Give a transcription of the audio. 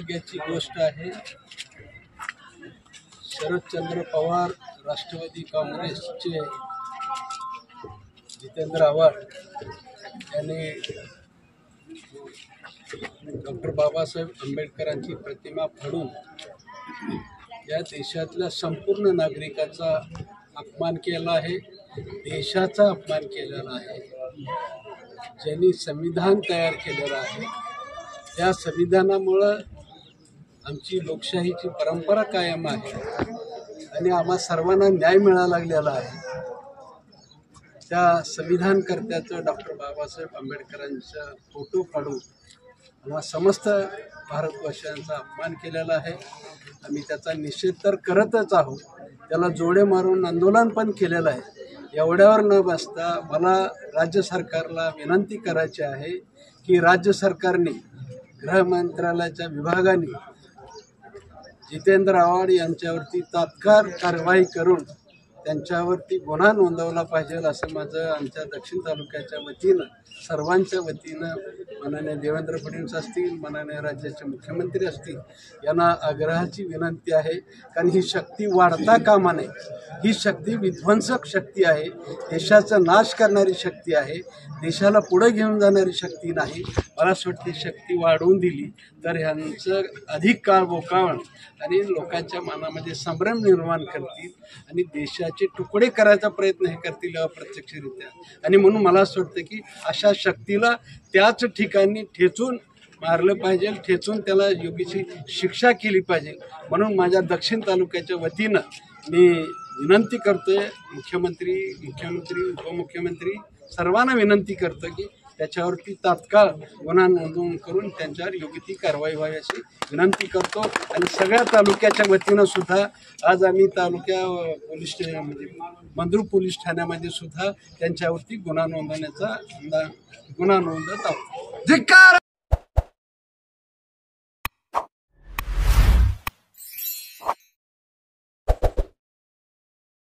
दुर्भाग्याची गोष्ट आहे। शरदचंद्र पवार राष्ट्रवादी काँग्रेसचे जितेंद्र आव्हाड यांनी डॉक्टर बाबासाहेब आंबेडकरांची प्रतिमा फाडून या देशातल्या संपूर्ण नागरिकाचा अपमान केला आहे, देशाचा अपमान केलेला आहे। ज्यांनी संविधान तयार केलेलं आहे त्या संविधानामुळं आमची लोकशाहीची परंपरा कायम आहे आणि आम्हा सर्वांना न्याय मिळायला लागलेला आहे। त्या संविधानकर्त्याचं डॉक्टर बाबासाहेब आंबेडकरांचा फोटो फाडून आम्हा समस्त भारतवर्षांचा अपमान केलेला आहे। आम्ही त्याचा निषेध तर करतच आहोत, त्याला जोडे मारून आंदोलन पण केलेलं आहे। एवढ्यावर न बसता मला राज्य सरकारला विनंती करायची आहे की राज्य सरकारने गृह मंत्रालयाच्या विभागाने जितेंद्र आव्हाड यांच्यावरती तात्काळ कारवाई करून त्यांच्यावरती गुन्हा नोंदवला पाहिजे असं माझं आमच्या दक्षिण तालुक्याच्या वतीनं सर्वांच्या वतीनं माननीय देवेंद्र फडणवीस असतील, माननीय राज्याचे मुख्यमंत्री असतील यांना आग्रहाची विनंती आहे। कारण ही शक्ती वाढता कामा नये, ही शक्ती विध्वंसक शक्ती आहे, देशाचा नाश करणारी शक्ती आहे, देशाला पुढे घेऊन जाणारी शक्ती नाही। मला असं वाटतं शक्ती वाढवून दिली तर ह्यांचं अधिक काळ बोकावण आणि लोकांच्या मनामध्ये संभ्रम निर्माण करतील आणि देशाचे तुकडे करायचा प्रयत्न हे करतील अप्रत्यक्षरित्या। आणि म्हणून मला असं वाटतं की अशा शक्तीला त्याच ठिकाणी ठेचून मारलं पाहिजे, ठेचून त्याला योग्यची शिक्षा केली पाहिजे। म्हणून माझ्या दक्षिण तालुक्याच्या वतीनं मी विनंती करतोय मुख्यमंत्री, उपमुख्यमंत्री सर्वांना विनंती करतो की त्याच्यावरती तात्काळ गुन्हा नोंदवून करून त्यांच्यावर योग्य ती कारवाई व्हावी अशी विनंती करतो। आणि सगळ्या तालुक्याच्या वतीनं सुद्धा आज आम्ही तालुक्या पोलीस म्हणजे मंद्रुप पोलीस ठाण्यामध्ये सुद्धा त्यांच्यावरती गुन्हा नोंदवण्याचा गुन्हा नोंदवत आहोत।